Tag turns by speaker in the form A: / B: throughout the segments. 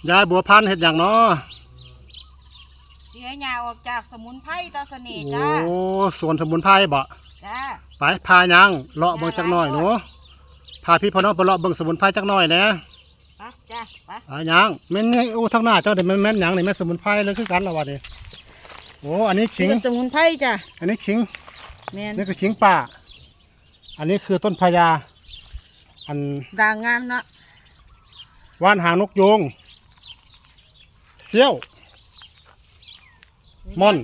A: ยายบัวพันธุ์เห็ดอย่างเนาะ
B: เสียหญ้าออกจากสมุนไพรตาเสน่ห์จ้า
A: โอ้สวนสมุนไพรบ่
B: จ้า
A: ไปพายังเลาะเบิ่งจักหน่อยหนูพาพี่พ่อน้องไปเลาะเบิ่งสมุนไพรจักหน่อยนะ
B: ไปจ้าไป
A: ยังแม่นนี่โอ้ทางหน้าเจ้าเดี๋ยวแม่นหยังนี่แม่นสมุนไพรเลยคือกันละวะนี่โอ้อันนี้ขิง
B: สมุนไพรจ้า
A: อันนี้ขิง
B: แม่น
A: นี่คือขิงป่าอันนี้คือต้นพญาอัน
B: ด่างงามเนาะ
A: ว่านหางนกยูงเซี่ยวม่อน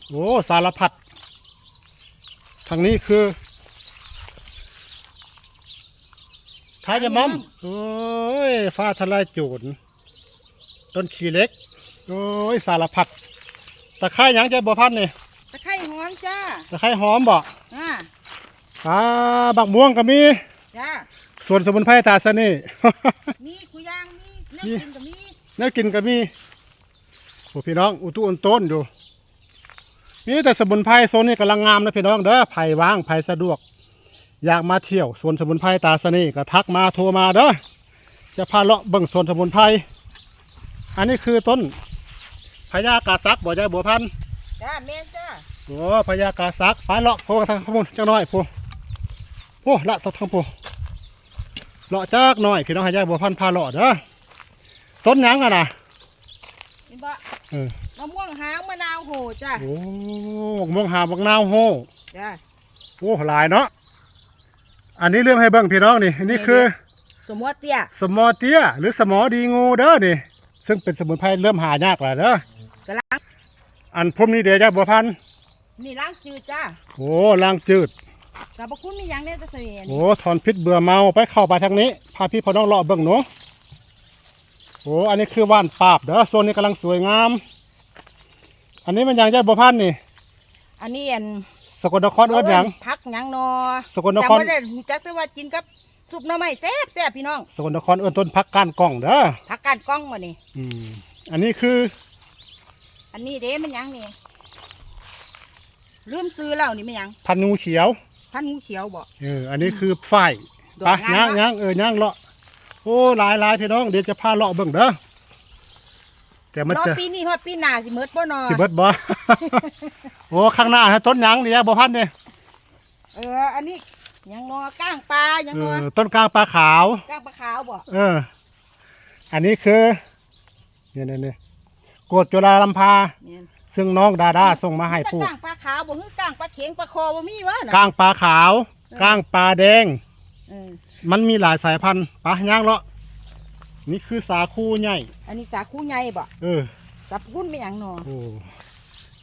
A: โอ้สารพัดทางนี้คือท้ายยะม่อมโอ้ยฟ้าทลายโจรต้นขี้เล็กโอ้ยสารพัดตะไคร้ยังใจบัวพันธุ์นี่
B: ตะไคร้หอมจ้า
A: ตะไคร้หอมบ่บักม่วงก็มี
B: จ้า
A: ส่วนสมุนไพรตาเสน่ห์
B: มีกุยางมีเนื้อกินก็มี
A: เนื้อกินก็มีโอ้พี่น้องอุตุอนต้นอยู่นี่แต่สมุนไพรโซนนี้กำลังงามนะพี่น้องเด้อไผ่ว่างไผ่สะดวกอยากมาเที่ยวสวนสมุนไพรตาเสน่ห์ก็ทักมาโทรมาเด้อจะพาเลาะเบิ่งสวนสมุนไพรอันนี้คือต้นพญากาซักบ่ใจบัวพันธุ์
B: จ้าแม่จ้า
A: โอ้พญากาซักไปเลาะโพทางขมุนจังน้อยโอ้ละทางโพเลาะจักหน่อยพี่น้องให้ยายบัวพันธุ์พาเลาะเด้อต้นยังอ่ะนะ
B: นี่บ่มะม่วงหางมะนาวโหจ้า
A: โอ้มะม่วงหางมะนาวโห
B: จ้า
A: โอ้หลายเนาะอันนี้เรื่องให้เบิ่งพี่น้องนี่อันนี้คือ
B: สมอเตี้ย
A: สมอเตี้ยหรือสมอดีงูเด้อนี่ซึ่งเป็นสมุนไพรเริ่มหายากแล้วเด้อก
B: ำลัง
A: อันพุ่มนี้เดี๋ยวยายบัวพันธุ์
B: นี่ล้างจืดจ้า
A: โอ้ล้างจืด
B: สรรพคุณมีอย่างเนี้ยจะเสีย
A: โอ้ถอนพิษเบื่อเมาไปเข้าไปทางนี้พาพี่พ่อน้องเลาะเบิ่งหนูโอ้อันนี้คือว่านปาบเด้อโซนนี้กำลังสวยงามอันนี้มันอย่างยายบัวพันธุ์นี่
B: อันนี้
A: สกลนครเอิ้นหยัง
B: พักหยังนอ
A: สกลนคร
B: จำไม่ได้จักแต่ว่ากินกับซุปหน่อไม้แซ่บพี่น้อง
A: สกลนครเอิ้นต้นพักก้านกล้องเด้อ
B: พักก้านกล้องมานี่
A: อันนี้คือ
B: อันนี้เด้มันยังนี่ลืมซื้อแล้วนี่มันยัง
A: พันงูเขียว
B: พันงูเขียวบ่
A: อันนี้คือฝ้ายไปย่างย่างเลาะโอ้หลายพี่น้องเดี๋ยวจะพาเลาะเบิ่งเด้อแต่มันจะ
B: ปีนี้ฮอดปีหน้าสิเมิดบ่นอ
A: สิเมิดบ่โอ้ข้างหน้าต้นยังนี่บัวพันธุ์นี่
B: อันนี้ยังนอก้างปลายังนอ
A: ต้นก้างปลาขาว
B: ก้างปลาขาวบ่
A: อันนี้คือเนี่ยโกดจุฬาลัมพาซึ่งน้องดาส่งมาให้ปลูก
B: ก้างปลาขาวบ่คือก้างปลาเข็งปลาคอบ่มีวะ
A: ก้างปลาขาวก้างปลาแดงมันมีหลายสายพันธุ์ปลาย่างเลาะนี่คือสาคูใหญ่
B: อันนี้สาคูใหญ่บ่สรรพคุณเป็นอย่างนอ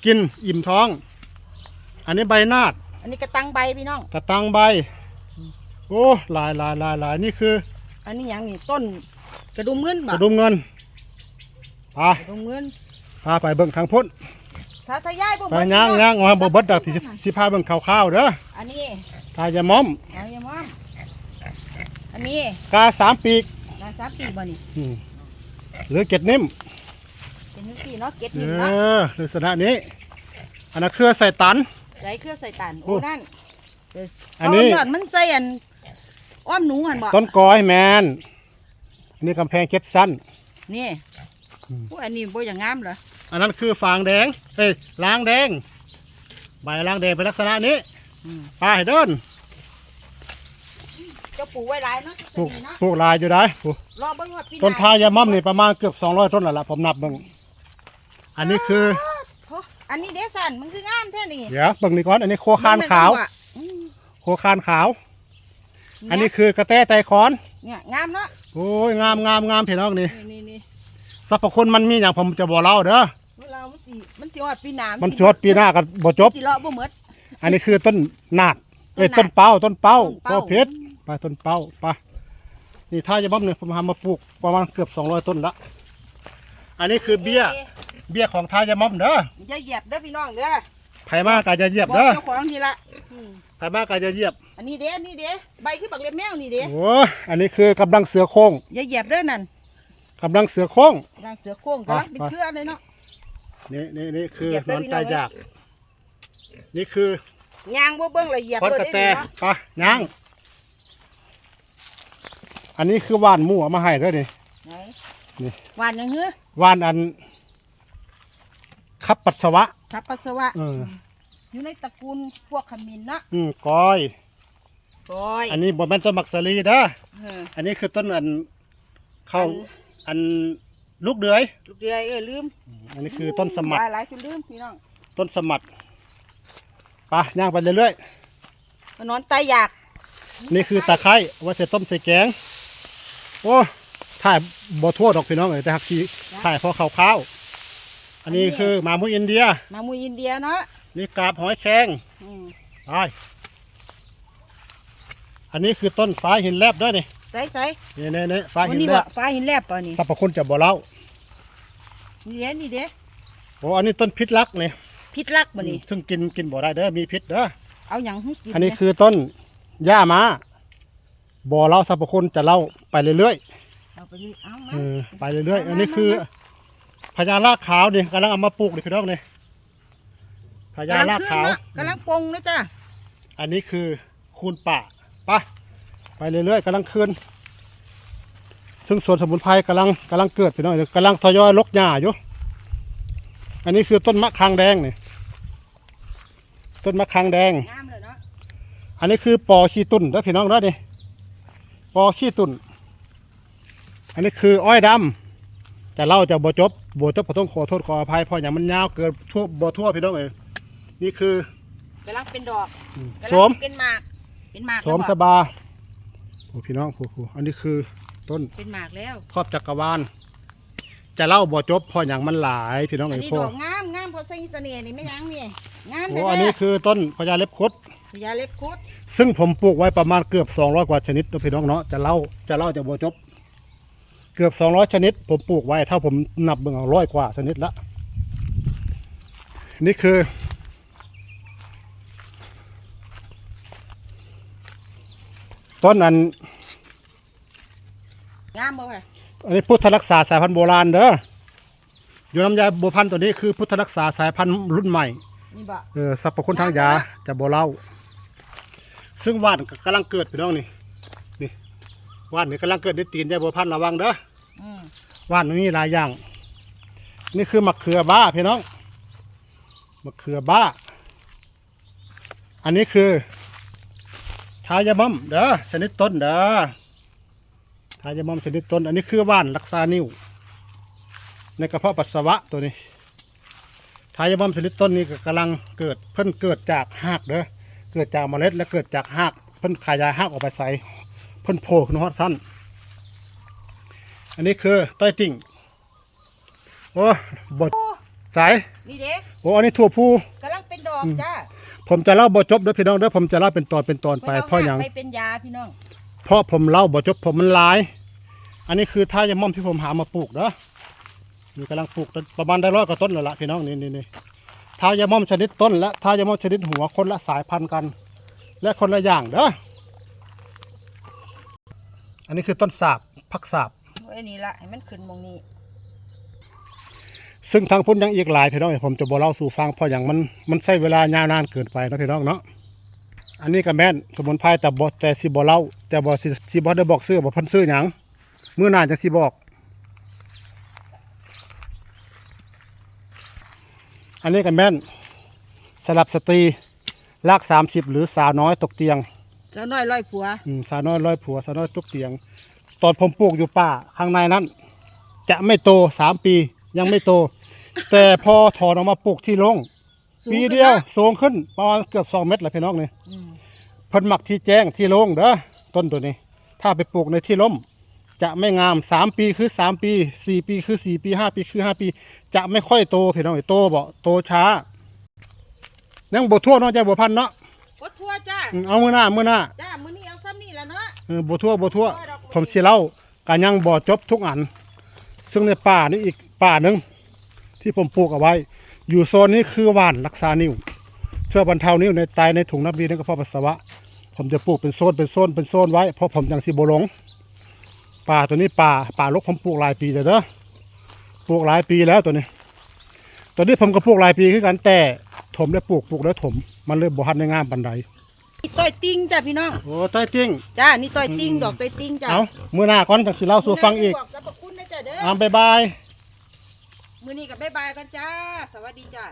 A: กินอิ่มท้องอันนี้ใบนาด
B: อันนี้กระตังใบพี่น้อง
A: กระตังใบโอ้หลายนี่คือ
B: อันนี้อย่างนี้ต้นกระดุมเงินบ่
A: กระดุมเงิน
B: กระดุมเงิน
A: พาไปเบิ่งทางพุ่น
B: ถ้าทายายบ่
A: ไปย่างว่าบ่เบิดดอกที่สิพาเบิ่งข้าวเด้อ
B: อันนี้
A: ทายาม่อม
B: อันนี้
A: กา3 ปีก
B: กา3 ปีกบ่นี่
A: หรือเกล็ดนิ่ม
B: เกล็ดนิ่มเนาะเกล็ดนิ่มเนาะ
A: ลักษณะนี้อันนั้นเครือใส่ตัน
B: ใส่เครือใส่ตันโอ้นั่นอันนี้มันใส่อ้อมหนูหันบ่
A: ต้นกอยแมนอันนี้กำแพง7 สั้น
B: นี่อันนี้บ่อย่างงามเหรอ
A: อันนั้นคือฝางแดงล้างแดงใบล้างแดงเป็นลักษณะนี้ไปเดิน
B: จะปลูกไว้หลายเนาะ
A: ปลูกลายอยู่ได้ต้นทายาม่อมนี่ประมาณเกือบ200 ต้นแล้วล่ะผมนับเบิ่งอันนี้คือ
B: อันนี้เดซันมันคืองามแท้นี่
A: เดี๋ยวเบิ่งนี่ก่อนอันนี้โคคานขาวโคคานขาวอันนี้คือกระแตไตคอน
B: เนี่ยงามเนาะ
A: โอ้ยงามพี่น้องนี่สรรพคุณมันมีอย่างผมจะบอกเล่าเด้อ
B: มันสิฮอดปีหน้า
A: มันสิฮอดปีหน้าก็บ่จบ
B: สิเลาะบ่หมด
A: อันนี้คือต้นนาดต้นเป้าเพชรไปต้นเป้าไปนี่ถ้ายาม่อมเนี่ยผมทำมาปลูกประมาณเกือบ200 ต้นละอันนี้คือเบี้ยของทายาม่อมเด้อ
B: อย่าเหยียบเด้อพี่น้องเด้อ
A: ไผ่มากก็จะเหยียบเด้อ
B: เจ้าของนี่ละ
A: ไผ่มากก็จะเหยียบ
B: อันนี้เด้ใบคือบักเล็บแมวนี่เด้
A: โอ้อันนี้คือกำลังเสือโค้ง
B: อย่าเหยียบเด้อนั่น
A: กำลังเสือโค้ง
B: กำลังเสือโค้งกำลังเป็นเครือเลยเนาะ
A: นี่คือนอนตายยากนี่คื
B: อยางบ่เบิ่งละเหยียบ
A: คอนกระแตไปยางอันนี้คือว่านหมูมาให้ด้วย นี่
B: หวานยังเฮ้อ
A: ว่านอันขับปัสสาวะ
B: ทับปัสสาวะ
A: อืม
B: อยู่ในตระกูลพวกขมิ้นเนาะ
A: ก้อย
B: โอ้ย
A: อันนี้บ่แม่นต้นมักสลีเด้อ
B: เออ
A: อันนี้คือต้นอันเข้าอันลูกเดือย
B: ลูกเดือยลืม
A: อันนี้คือต้นสมัด
B: หลายๆคือลืมพี่น้อง
A: ต้นสมัดไปย่างไปเรื่อย
B: มานอนตายอยาก
A: ๆนี่คือตะไคร้ว่าจะต้มใส่แกงโอ้ถ่ายบ่ทั่วดอกพี่น้องเอ้ยแต่หักทีถ่ายพอขาวๆอันนี้คือหมามุ้ยอินเดีย
B: มามูอินเดียเนาะ
A: นี่กาบหอยแครง
B: อืม
A: ไปอันนี้คือต้นฟ้าหินแลบด้วยนี่
B: ใส่ใส่
A: นี่ฟ้า
B: วัน
A: หิน
B: นี้
A: แล
B: บ่
A: บ
B: ฟ้าหินแลบป่ะนี่
A: สรรพคุณจะบ่เล่า
B: นี่เด้
A: โอ้อันนี้ต้นพิษรักนี่
B: พิษรักบ่นี่
A: ซึ่งกินบ่ได้เด้อมีพิษเด้อ
B: เอาหยังให้กิน
A: อันนี้คือต้นหญ้าม้าบ่เล่าสรรพคุณจะเล่าไปเรื่อย
B: เอาไปเลยเอามา
A: ไปเรื่อยๆอันนี้คือพญาลากขาวนี่กำลังเอามาปลูกนี่พี่น้องนี่พญาลากขาว
B: กำลังปงนะจ้ะ
A: อันนี้คือคูนป่าไปเรื่อยๆกำลังคืนซึ่งสวนสมุนไพรกำลังเกิดพี่น้องกำลังทยอยลกหญ้าอยู่อันนี้คือต้นมะขางแดงนี่ต้นมะขางแดง
B: งามเลยเนาะ
A: อันนี้คือปอขี้ตุ่นเด้อพี่น้องเด้อนี่ปอขี้ตุ่นอันนี้คืออ้อยดำแต่เราจะบ่จบขอต้องขอโทษขออภัยเพราะอย่างมันยาวเกินทั่วพี่น้องเอ้ยนี่คือก
B: ำลังเป็นดอก
A: โสม
B: กำลังเป็นหมาก
A: โสมสบาโอ้พี่น้องผู้อันนี้คือต้น
B: เป็นหมากแล้ว
A: ครอบจักรวาลจะเล่าบ่จบเพราะอย่างมันหลายพี่น้อง
B: อัน
A: เอ้ย
B: นี้
A: พ่
B: ด
A: อ
B: อกงามเพราะใส่เสน่ห์นี่ไม่ยั้งนี่งาม
A: โอ้
B: แท้ๆ
A: อันนี้คือต้นพญาเล็บคด
B: พญาเล็บคุด
A: ซึ่งผมปลูกไว้ประมาณเกือบ200กว่าชนิดนะพี่น้องเนาะจะเล่าจะบ่จบ เกือบ200ชนิด ผมปลูกไว้ถ้าผมนับเบิ่งเอา100กว่าชนิดละนี่คือ ต้นอัน
B: งามบ่ค่ะ
A: อันนี้พุทธรักษาสายพันธุ์โบราณเด้ออยู่น้ำยาบัวพันธุ์ตัวนี้คือพุทธรักษาสายพันธุ์รุ่นใหม่
B: นี่บ่
A: สรรพคุณทางยาจะบ่เล่า ซึ่งว่านกำลังเกิดพี่น้องนี่ว่านนี่กำลังเกิดในตีนยาบัวพันธุ์ระวังเด้อ
B: อืม
A: ว่านมีหลายอย่าง นี่คือมะเขือบ้าพี่น้องมะเขือบ้า อันนี้คือทายาม่อมเด้อชนิดต้นเด้อทายาม่อมชนิดต้น อันนี้คือว่านรักษานิ่วในกระเพาะปัสสาวะตัวนี้ทายาม่อมชนิดต้นนี้ก็กำลังเกิดเพิ่นเกิดจากหากเด้อเกิดจากเมล็ดและเกิดจากหากเพิ่นขยายหากออกไปใส่เพิ่นโผล่ขึ้นฮอดสั้นอันนี้คือต้อยติ่งโอ้บดสาย
B: นี่เด้
A: โอ้อันนี้ถั่วพู
B: กำลังเป็นดอกจ้า
A: ผมจะเล่าบ่จบเด้อพี่น้องเด้อผมจะเล่าเป็นตอนไปเพราะอย่าง
B: ไปเป็นยาพี่น้อง
A: เพราะผมเล่าบ่จบผมมันหลาย อันนี้คือท่ายาม่อมที่ผมหามาปลูกเด้อนี่กำลังปลูกประมาณได้100กว่าต้นแล้วล่ะพี่น้องนี่ท่ายาม่อมชนิดต้นและท่ายาม่อมชนิดหัวคนละสายพันธุ์กัน และคนละอย่างเด้ออันนี้คือต้นสาบผักสาบ
B: ไว้นี่ละให้มันขึ้นมองนี้
A: ซึ่งทางพุ่นยังอีกหลายพี่น้องผมจะบ่เล่าสู่ฟังเพราะอย่างมันใช้เวลายาวนานเกินไปนะพี่น้องเนาะอันนี้ก็แม่นสมุนไพรแต่สิบ่เล่าแต่บ่สิบ่ได้บอกซื้อบ่เพิ่นซื้อหยังมื้อหน้าจังสิบอก อันนี้ก็แม่นสลับสตรีลาก30หรือสาวน้อยตกเตียง
B: เจ้าน้อยร้อยผัว
A: สาวน้อยร้อยผัวสาวน้อยตกเตียง ตอนผมปลูกอยู่ป่าข้างในนั้น จะไม่โต3 ปียังไม่โต แต่พอถอนออกมาปลูกที่โรงปีเดียวสูงขึ้นประมาณเกือบ2 เมตรเลยพี่น้องนี่
B: อืม
A: เพิ่นหมักที่แจ้งที่โรงเด้อต้นตัวนี้ ถ้าไปปลูกในที่ร่ม จะไม่งาม3 ปีคือ3 ปี4 ปีคือ4 ปี5 ปีคือ5 ปี จะไม่ค่อยโตพี่น้องโตบ่โตช้ายังบ่ทั่วเนาะใจบ่พันเนาะ
B: บ่ทั่วจ้า
A: เอามื้อหน้า
B: จ้ามื้อนี้เอาซ้ำนี่ละเนาะ
A: บ่ทั่วผมสิเล่าก็ยังบ่จบทุกอัน ซึ่งในป่านี่อีกป่าหนึงที่ผมปลูกเอาไว้ อยู่โซนนี้คือว่านรักษานิ่วช่วยบรรเทานิ่วในไตในถุงน้ำดีในกระเพาะปัสสาวะผมจะปลูกเป็นโซนไว้เพราะผมจังสิบ่หลงป่าตัวนี้ป่ารกผมปลูกหลายปีแล้วเด้อปลูกหลายปีแล้วตัวนี้ผมก็ปลูกหลายปีคือกันแต่ถมได้ปลูกแล้วถมมันเลยบ่ทันได้งามปานใด
B: นี่ต้อยติ่งจ้าพี่น้อง
A: โอ้ใต้ติ้ง
B: จ้านี่ต้อยติ่งดอกต้อยติ่งจ้า
A: เอามื้อหน้าก่อนจังสิเล่าสู่ฟังอีก
B: บอกสรรพคุณนะจ้า เด้อ
A: บ๊ายบาย
B: มื้อนี้ก็บ๊ายบายกันจ้าสวัสดีจ้า